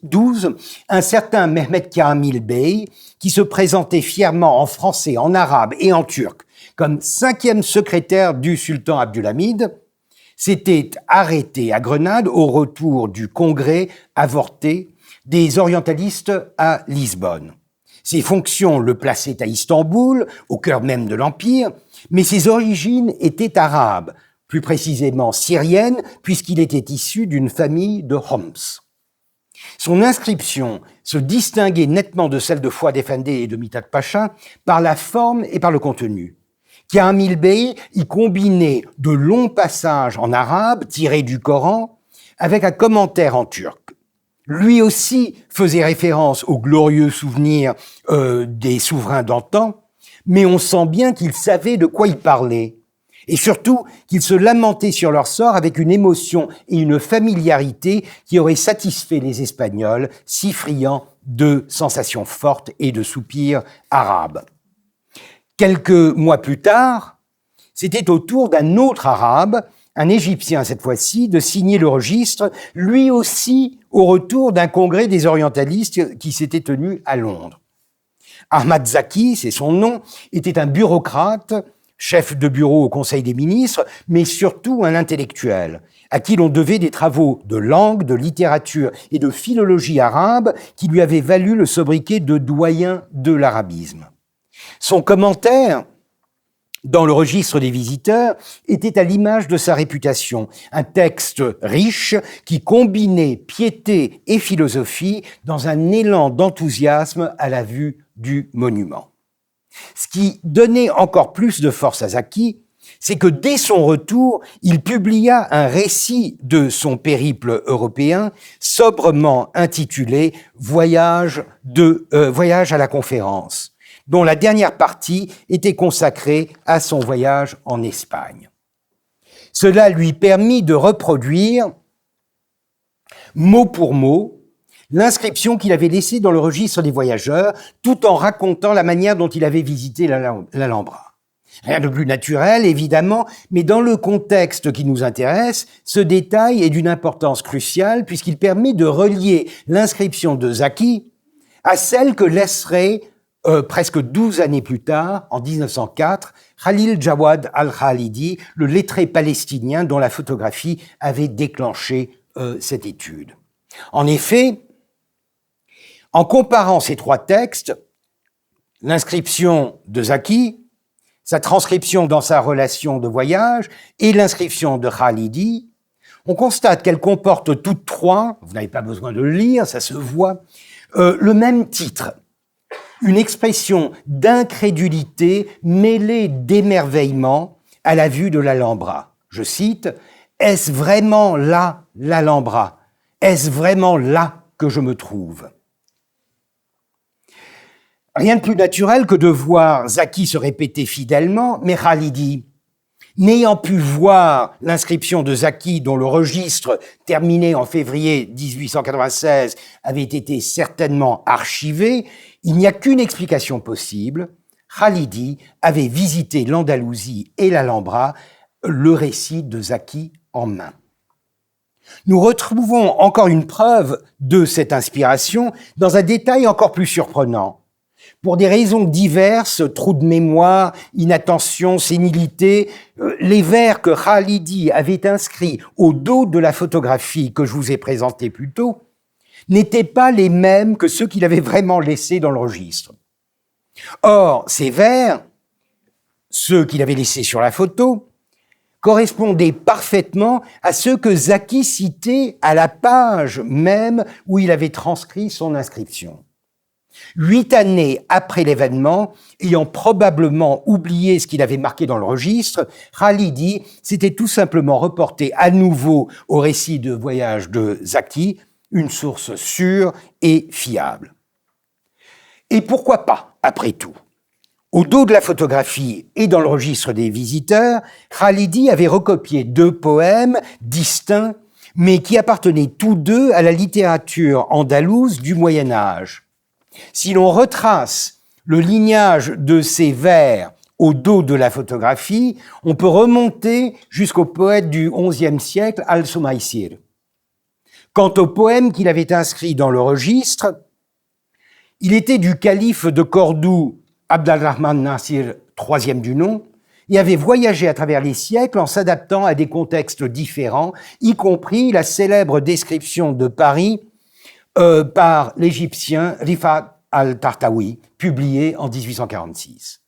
un certain Mehmet Kamil Bey, qui se présentait fièrement en français, en arabe et en turc comme 5e secrétaire du sultan Abdulhamid, s'était arrêté à Grenade au retour du congrès avorté des orientalistes à Lisbonne. Ses fonctions le plaçaient à Istanbul, au cœur même de l'Empire, mais ses origines étaient arabes, plus précisément syriennes, puisqu'il était issu d'une famille de Homs. Son inscription se distinguait nettement de celle de Fouad Efendi et de Mithat Pacha par la forme et par le contenu. Kamil Bey y combinait de longs passages en arabe tirés du Coran avec un commentaire en turc. Lui aussi faisait référence aux glorieux souvenirs des souverains d'antan, mais on sent bien qu'il savait de quoi il parlait. Et surtout qu'il se lamentait sur leur sort avec une émotion et une familiarité qui auraient satisfait les Espagnols, si friands de sensations fortes et de soupirs arabes. Quelques mois plus tard, c'était au tour d'un autre arabe, un Égyptien cette fois-ci, de signer le registre, lui aussi au retour d'un congrès des orientalistes qui s'était tenu à Londres. Ahmad Zaki, c'est son nom, était un bureaucrate, chef de bureau au Conseil des ministres, mais surtout un intellectuel, à qui l'on devait des travaux de langue, de littérature et de philologie arabe qui lui avaient valu le sobriquet de doyen de l'arabisme. Son commentaire dans le registre des visiteurs était à l'image de sa réputation, un texte riche qui combinait piété et philosophie dans un élan d'enthousiasme à la vue du monument. Ce qui donnait encore plus de force à Zaki, c'est que dès son retour, il publia un récit de son périple européen, sobrement intitulé « Voyage à la conférence », dont la dernière partie était consacrée à son voyage en Espagne. Cela lui permit de reproduire, mot pour mot, l'inscription qu'il avait laissée dans le registre des voyageurs, tout en racontant la manière dont il avait visité l'Alhambra. Rien de plus naturel, évidemment, mais dans le contexte qui nous intéresse, ce détail est d'une importance cruciale puisqu'il permet de relier l'inscription de Zaki à celle que laisserait presque 12 années plus tard, en 1904, Khalil Jawad al-Khalidi, le lettré palestinien dont la photographie avait déclenché cette étude. En effet, en comparant ces trois textes, l'inscription de Zaki, sa transcription dans sa relation de voyage et l'inscription de Khalidi, on constate qu'elles comportent toutes trois, vous n'avez pas besoin de le lire, ça se voit, le même titre. Une expression d'incrédulité mêlée d'émerveillement à la vue de l'Alhambra. Je cite, « Est-ce vraiment là l'Alhambra? Est-ce vraiment là que je me trouve ?» Rien de plus naturel que de voir Zaki se répéter fidèlement, mais Khalidi, n'ayant pu voir l'inscription de Zaki dont le registre terminé en février 1896 avait été certainement archivé, il n'y a qu'une explication possible. Khalidi avait visité l'Andalousie et l'Alhambra, le récit de Zaki en main. Nous retrouvons encore une preuve de cette inspiration dans un détail encore plus surprenant. Pour des raisons diverses, trous de mémoire, inattention, sénilité, les vers que Khalidi avait inscrits au dos de la photographie que je vous ai présentée plus tôt n'étaient pas les mêmes que ceux qu'il avait vraiment laissés dans le registre. Or, ces vers, ceux qu'il avait laissés sur la photo, correspondaient parfaitement à ceux que Zaki citait à la page même où il avait transcrit son inscription. 8 années après l'événement, ayant probablement oublié ce qu'il avait marqué dans le registre, Khalidi s'était tout simplement reporté à nouveau au récit de voyage de Zaki, une source sûre et fiable. Et pourquoi pas, après tout? Au dos de la photographie et dans le registre des visiteurs, Khalidi avait recopié 2 poèmes distincts, mais qui appartenaient tous deux à la littérature andalouse du Moyen Âge. Si l'on retrace le lignage de ces vers au dos de la photographie, on peut remonter jusqu'au poète du XIe siècle, Al-Sumaysir. Quant au poème qu'il avait inscrit dans le registre, il était du calife de Cordoue, Abd al-Rahman Nasir, troisième du nom, et avait voyagé à travers les siècles en s'adaptant à des contextes différents, y compris la célèbre description de Paris par l'Égyptien Rifat al-Tartawi, publié en 1846.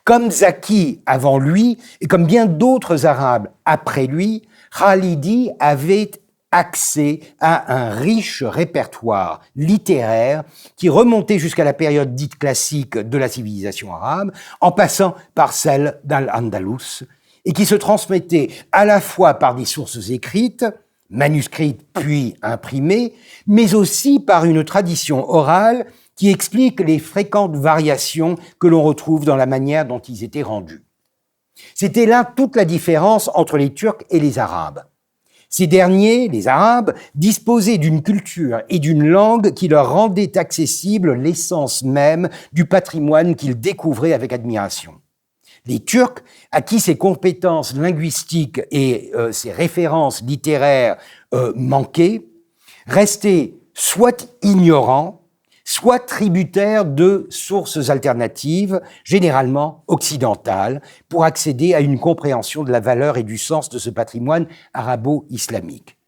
Comme Zaki avant lui, et comme bien d'autres Arabes après lui, Khalidi avait accès à un riche répertoire littéraire qui remontait jusqu'à la période dite classique de la civilisation arabe, en passant par celle d'Al-Andalus, et qui se transmettait à la fois par des sources écrites, manuscrites puis imprimées, mais aussi par une tradition orale qui explique les fréquentes variations que l'on retrouve dans la manière dont ils étaient rendus. C'était là toute la différence entre les Turcs et les Arabes. Ces derniers, les Arabes, disposaient d'une culture et d'une langue qui leur rendaient accessible l'essence même du patrimoine qu'ils découvraient avec admiration. Les Turcs, à qui ces compétences linguistiques et ces références littéraires manquaient, restaient soit ignorants, soit tributaires de sources alternatives, généralement occidentales, pour accéder à une compréhension de la valeur et du sens de ce patrimoine arabo-islamique.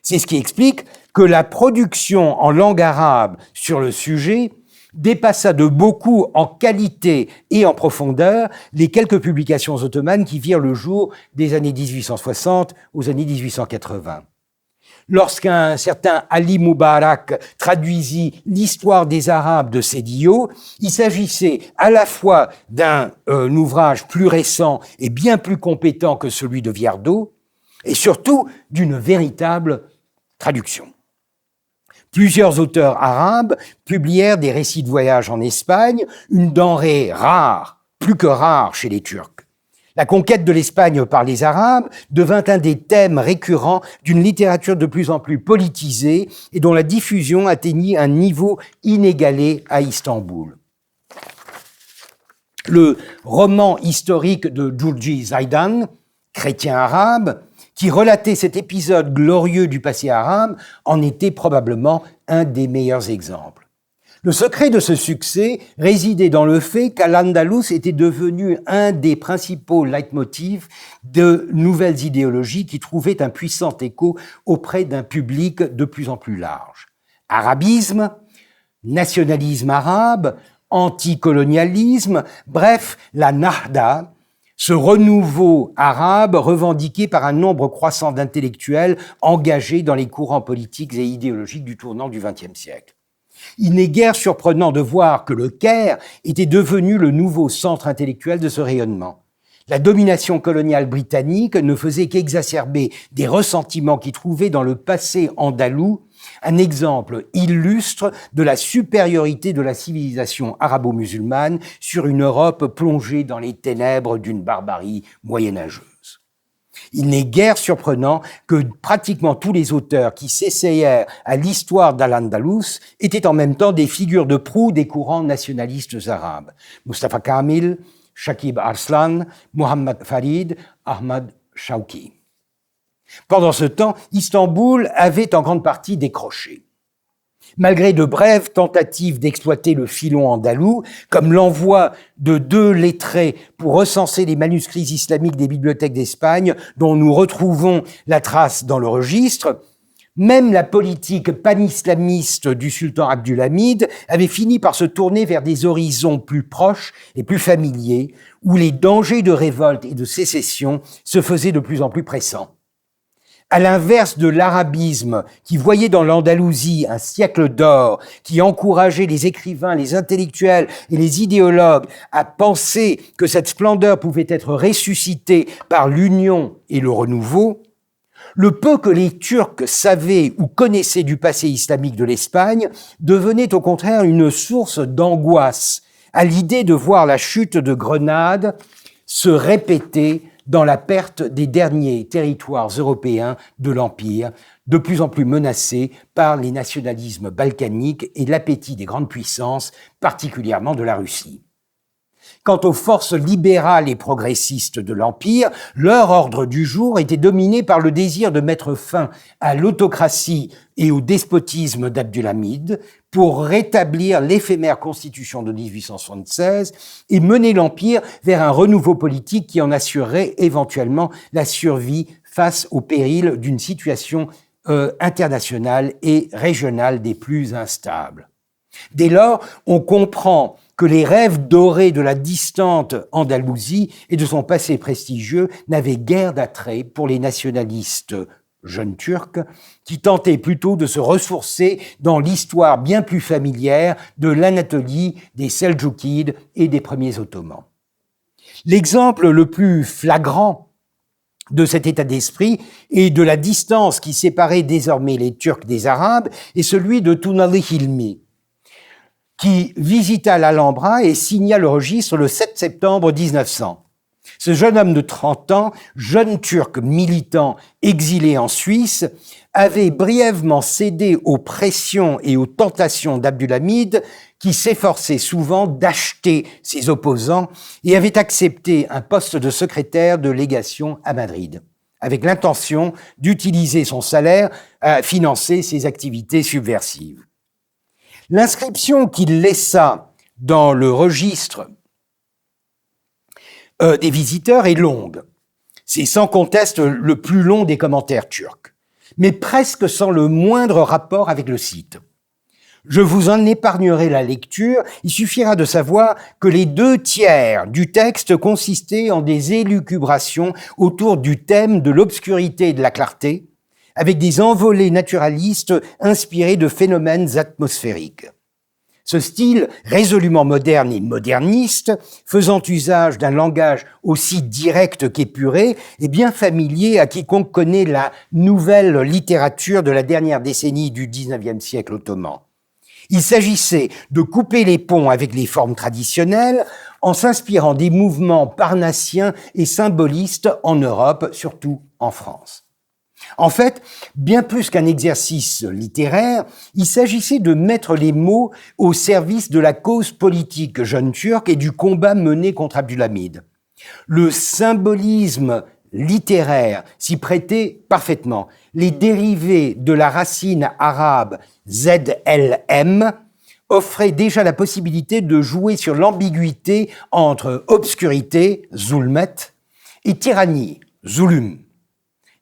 C'est ce qui explique que la production en langue arabe sur le sujet dépassa de beaucoup en qualité et en profondeur les quelques publications ottomanes qui virent le jour des années 1860 aux années 1880. Lorsqu'un certain Ali Moubarak traduisit l'histoire des Arabes de Sédio, il s'agissait à la fois d'un ouvrage plus récent et bien plus compétent que celui de Viardot, et surtout d'une véritable traduction. Plusieurs auteurs arabes publièrent des récits de voyage en Espagne, une denrée rare, plus que rare chez les Turcs. La conquête de l'Espagne par les Arabes devint un des thèmes récurrents d'une littérature de plus en plus politisée et dont la diffusion atteignit un niveau inégalé à Istanbul. Le roman historique de Djurji Zaidan, chrétien arabe, qui relatait cet épisode glorieux du passé arabe, en était probablement un des meilleurs exemples. Le secret de ce succès résidait dans le fait qu'Al-Andalus était devenu un des principaux leitmotifs de nouvelles idéologies qui trouvaient un puissant écho auprès d'un public de plus en plus large. Arabisme, nationalisme arabe, anticolonialisme, bref, la Nahda, ce renouveau arabe revendiqué par un nombre croissant d'intellectuels engagés dans les courants politiques et idéologiques du tournant du XXe siècle. Il n'est guère surprenant de voir que le Caire était devenu le nouveau centre intellectuel de ce rayonnement. La domination coloniale britannique ne faisait qu'exacerber des ressentiments qui trouvaient dans le passé andalou un exemple illustre de la supériorité de la civilisation arabo-musulmane sur une Europe plongée dans les ténèbres d'une barbarie moyenâgeuse. Il n'est guère surprenant que pratiquement tous les auteurs qui s'essayèrent à l'histoire d'Al-Andalus étaient en même temps des figures de proue des courants nationalistes arabes. Mustafa Kamil, Shakib Arslan, Mohammad Farid, Ahmad Shawki. Pendant ce temps, Istanbul avait en grande partie décroché. Malgré de brèves tentatives d'exploiter le filon andalou, comme l'envoi de 2 lettrés pour recenser les manuscrits islamiques des bibliothèques d'Espagne, dont nous retrouvons la trace dans le registre, même la politique panislamiste du sultan Abdulhamid avait fini par se tourner vers des horizons plus proches et plus familiers, où les dangers de révolte et de sécession se faisaient de plus en plus pressants. À l'inverse de l'arabisme, qui voyait dans l'Andalousie un siècle d'or, qui encourageait les écrivains, les intellectuels et les idéologues à penser que cette splendeur pouvait être ressuscitée par l'union et le renouveau, le peu que les Turcs savaient ou connaissaient du passé islamique de l'Espagne devenait au contraire une source d'angoisse à l'idée de voir la chute de Grenade se répéter dans la perte des derniers territoires européens de l'Empire, de plus en plus menacés par les nationalismes balkaniques et l'appétit des grandes puissances, particulièrement de la Russie. Quant aux forces libérales et progressistes de l'Empire, leur ordre du jour était dominé par le désir de mettre fin à l'autocratie et au despotisme d'Abdulhamid pour rétablir l'éphémère constitution de 1876 et mener l'Empire vers un renouveau politique qui en assurerait éventuellement la survie face au péril d'une situation internationale et régionale des plus instables. Dès lors, on comprend que les rêves dorés de la distante Andalousie et de son passé prestigieux n'avaient guère d'attrait pour les nationalistes jeunes turcs, qui tentaient plutôt de se ressourcer dans l'histoire bien plus familière de l'Anatolie, des Seldjoukides et des premiers Ottomans. L'exemple le plus flagrant de cet état d'esprit et de la distance qui séparait désormais les Turcs des Arabes est celui de Tunali Hilmi, qui visita l'Alhambra et signa le registre le 7 septembre 1900. Ce jeune homme de 30 ans, jeune Turc militant exilé en Suisse, avait brièvement cédé aux pressions et aux tentations d'Abdulhamid, qui s'efforçait souvent d'acheter ses opposants et avait accepté un poste de secrétaire de légation à Madrid, avec l'intention d'utiliser son salaire à financer ses activités subversives. L'inscription qu'il laissa dans le registre des visiteurs est longue. C'est sans conteste le plus long des commentaires turcs, mais presque sans le moindre rapport avec le site. Je vous en épargnerai la lecture, il suffira de savoir que les 2/3 du texte consistaient en des élucubrations autour du thème de l'obscurité et de la clarté, avec des envolées naturalistes inspirées de phénomènes atmosphériques. Ce style résolument moderne et moderniste, faisant usage d'un langage aussi direct qu'épuré, est bien familier à quiconque connaît la nouvelle littérature de la dernière décennie du XIXe siècle ottoman. Il s'agissait de couper les ponts avec les formes traditionnelles en s'inspirant des mouvements parnassiens et symbolistes en Europe, surtout en France. En fait, bien plus qu'un exercice littéraire, il s'agissait de mettre les mots au service de la cause politique jeune turque et du combat mené contre Abdülhamid. Le symbolisme littéraire s'y prêtait parfaitement. Les dérivés de la racine arabe ZLM offraient déjà la possibilité de jouer sur l'ambiguïté entre obscurité, zulmet, et tyrannie, zulüm.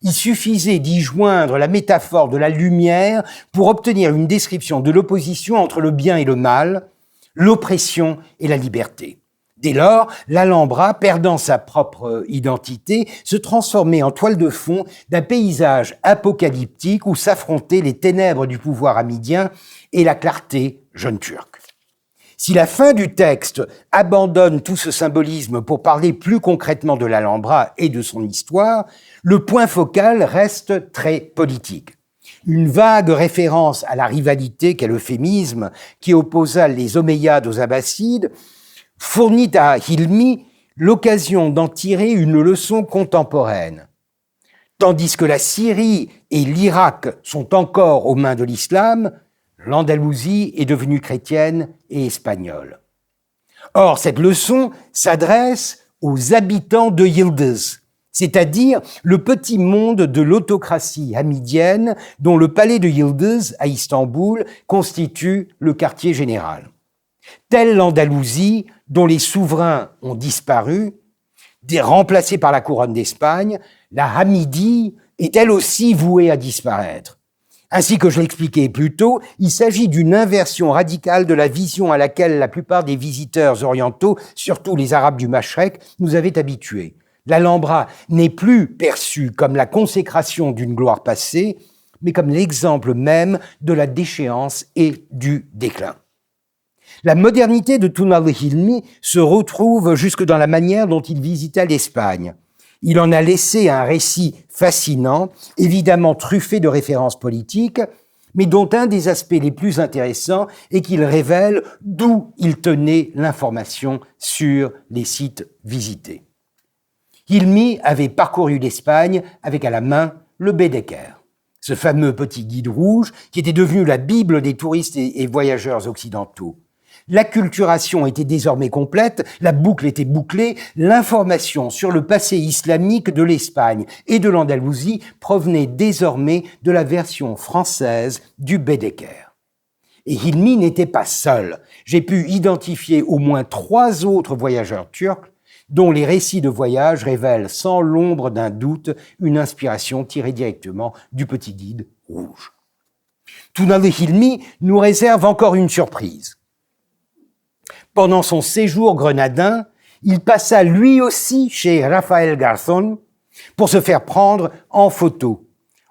Il suffisait d'y joindre la métaphore de la lumière pour obtenir une description de l'opposition entre le bien et le mal, l'oppression et la liberté. Dès lors, l'Alhambra, perdant sa propre identité, se transformait en toile de fond d'un paysage apocalyptique où s'affrontaient les ténèbres du pouvoir hamidien et la clarté jeune turque. Si la fin du texte abandonne tout ce symbolisme pour parler plus concrètement de l'Alhambra et de son histoire, le point focal reste très politique. Une vague référence à la rivalité qu'est l'euphémisme qui opposa les Omeyyades aux Abbassides fournit à Hilmi l'occasion d'en tirer une leçon contemporaine. Tandis que la Syrie et l'Irak sont encore aux mains de l'islam, l'Andalousie est devenue chrétienne et espagnole. Or, cette leçon s'adresse aux habitants de Yıldız, c'est-à-dire le petit monde de l'autocratie hamidienne dont le palais de Yıldız à Istanbul constitue le quartier général. Telle l'Andalousie, dont les souverains ont disparu, remplacés par la couronne d'Espagne, la Hamidie est elle aussi vouée à disparaître. Ainsi que je l'expliquais plus tôt, il s'agit d'une inversion radicale de la vision à laquelle la plupart des visiteurs orientaux, surtout les Arabes du Mashrek, nous avaient habitués. L'Alhambra n'est plus perçue comme la consécration d'une gloire passée, mais comme l'exemple même de la déchéance et du déclin. La modernité de Tuna al-Hilmi se retrouve jusque dans la manière dont il visita l'Espagne. Il en a laissé un récit fascinant, évidemment truffé de références politiques, mais dont un des aspects les plus intéressants est qu'il révèle d'où il tenait l'information sur les sites visités. Hilmi avait parcouru l'Espagne avec à la main le Baedeker, ce fameux petit guide rouge qui était devenu la Bible des touristes et voyageurs occidentaux. L'acculturation était désormais complète, la boucle était bouclée, l'information sur le passé islamique de l'Espagne et de l'Andalousie provenait désormais de la version française du Baedeker. Et Hilmi n'était pas seul. J'ai pu identifier au moins 3 autres voyageurs turcs dont les récits de voyage révèlent sans l'ombre d'un doute une inspiration tirée directement du petit guide rouge. Tuna al-Hilmi nous réserve encore une surprise. Pendant son séjour grenadin, il passa lui aussi chez Rafael Garzón pour se faire prendre en photo,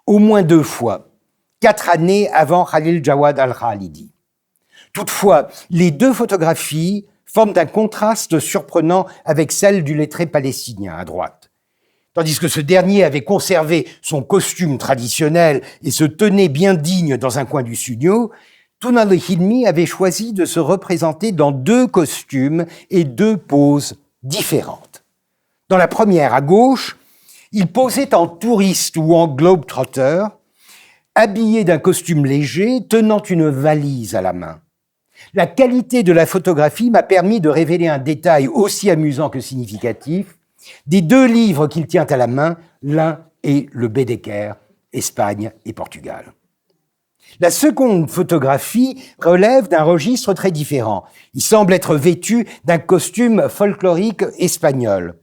au moins 2 fois, 4 années avant Khalil Jawad al-Khalidi. Toutefois, les 2 photographies forment un contraste surprenant avec celle du lettré palestinien à droite. Tandis que ce dernier avait conservé son costume traditionnel et se tenait bien digne dans un coin du studio, Tuna al-Hilmi avait choisi de se représenter dans 2 costumes et 2 poses différentes. Dans la première, à gauche, il posait en touriste ou en globe-trotter, habillé d'un costume léger, tenant une valise à la main. La qualité de la photographie m'a permis de révéler un détail aussi amusant que significatif. Des 2 livres qu'il tient à la main, l'un est le Baedeker, Espagne et Portugal. La seconde photographie relève d'un registre très différent. Il semble être vêtu d'un costume folklorique espagnol.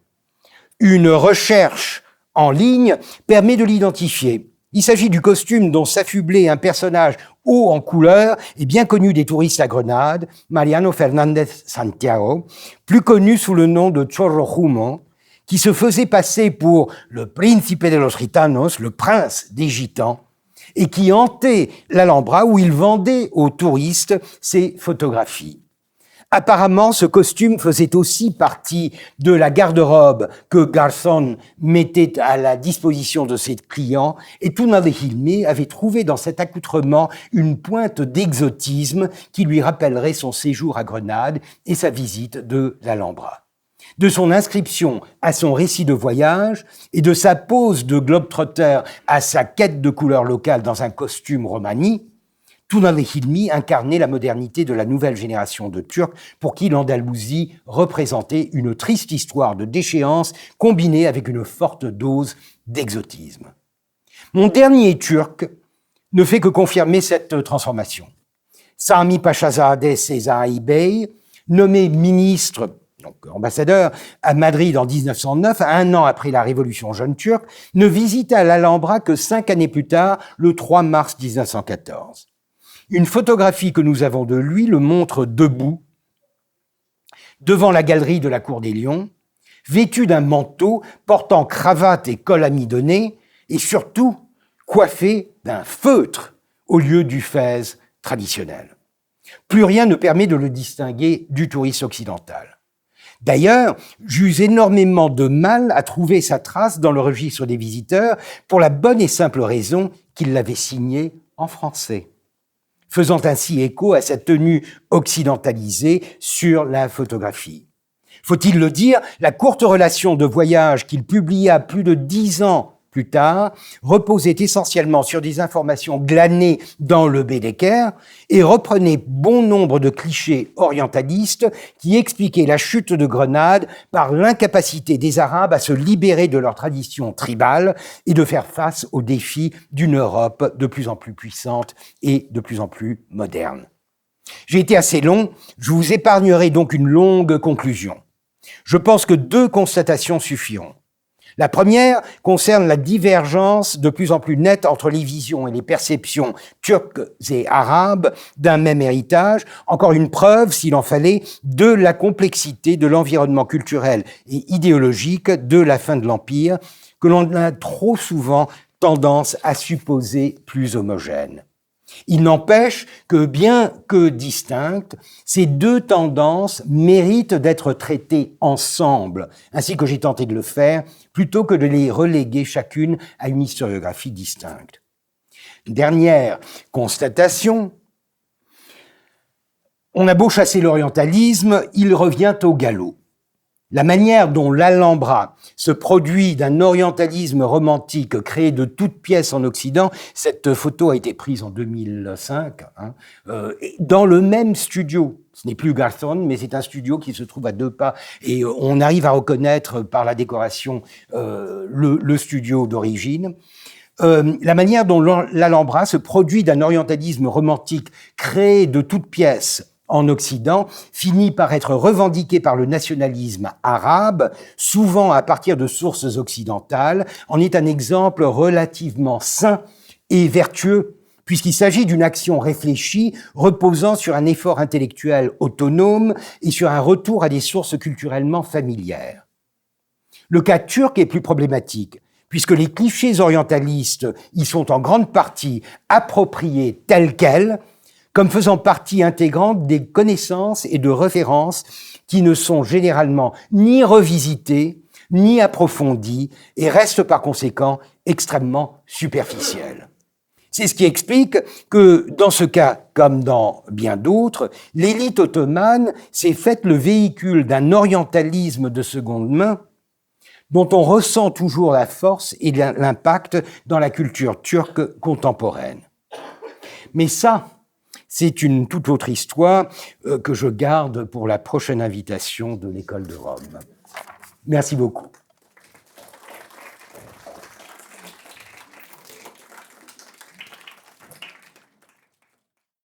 Une recherche en ligne permet de l'identifier. Il s'agit du costume dont s'affublait un personnage haut en couleur et bien connu des touristes à Grenade, Mariano Fernández Santiago, plus connu sous le nom de Chorro Humo, qui se faisait passer pour le Príncipe de los Gitanos, le prince des Gitans, et qui hantait l'Alhambra où il vendait aux touristes ses photographies. Apparemment, ce costume faisait aussi partie de la garde-robe que Garzón mettait à la disposition de ses clients, et Tuna al-Hilmi avait trouvé dans cet accoutrement une pointe d'exotisme qui lui rappellerait son séjour à Grenade et sa visite de l'Alhambra. de son inscription à son récit de voyage et de sa pose de globe-trotter à sa quête de couleurs locales dans un costume romani, Tuna Hilmi incarnait la modernité de la nouvelle génération de Turcs pour qui l'Andalousie représentait une triste histoire de déchéance combinée avec une forte dose d'exotisme. Mon dernier Turc ne fait que confirmer cette transformation. Sami Pachazadeh Sezai Bey, nommé ministre, donc ambassadeur, à Madrid en 1909, un an après la révolution jeune turque, ne visita l'Alhambra que 5 années plus tard, le 3 mars 1914. Une photographie que nous avons de lui le montre debout, devant la galerie de la Cour des Lions, vêtu d'un manteau, portant cravate et col amidonné, et surtout coiffé d'un feutre au lieu du fez traditionnel. Plus rien ne permet de le distinguer du touriste occidental. D'ailleurs, j'eus énormément de mal à trouver sa trace dans le registre des visiteurs pour la bonne et simple raison qu'il l'avait signé en français, faisant ainsi écho à sa tenue occidentalisée sur la photographie. Faut-il le dire, la courte relation de voyage qu'il publia plus de 10 ans plus tard reposait essentiellement sur des informations glanées dans le Baedeker et reprenait bon nombre de clichés orientalistes qui expliquaient la chute de Grenade par l'incapacité des Arabes à se libérer de leur tradition tribale et de faire face aux défis d'une Europe de plus en plus puissante et de plus en plus moderne. J'ai été assez long, je vous épargnerai donc une longue conclusion. Je pense que 2 constatations suffiront. La première concerne la divergence de plus en plus nette entre les visions et les perceptions turques et arabes d'un même héritage, encore une preuve, s'il en fallait, de la complexité de l'environnement culturel et idéologique de la fin de l'Empire, que l'on a trop souvent tendance à supposer plus homogène. Il n'empêche que, bien que distinctes, ces 2 tendances méritent d'être traitées ensemble, ainsi que j'ai tenté de le faire, plutôt que de les reléguer chacune à une historiographie distincte. Dernière constatation, on a beau chasser l'orientalisme, il revient au galop. La manière dont l'Alhambra se produit d'un orientalisme romantique créé de toutes pièces en Occident, cette photo a été prise en 2005, dans le même studio. Ce n'est plus Garthon, mais c'est un studio qui se trouve à 2 pas. Et on arrive à reconnaître par la décoration le studio d'origine. La manière dont l'Alhambra se produit d'un orientalisme romantique créé de toutes pièces en Occident, finit par être revendiqué par le nationalisme arabe, souvent à partir de sources occidentales, en est un exemple relativement sain et vertueux, puisqu'il s'agit d'une action réfléchie reposant sur un effort intellectuel autonome et sur un retour à des sources culturellement familières. Le cas turc est plus problématique, puisque les clichés orientalistes y sont en grande partie appropriés tels quels, comme faisant partie intégrante des connaissances et de références qui ne sont généralement ni revisitées, ni approfondies, et restent par conséquent extrêmement superficielles. C'est ce qui explique que, dans ce cas, comme dans bien d'autres, l'élite ottomane s'est faite le véhicule d'un orientalisme de seconde main, dont on ressent toujours la force et l'impact dans la culture turque contemporaine. Mais ça, c'est une toute autre histoire que je garde pour la prochaine invitation de l'École de Rome. Merci beaucoup.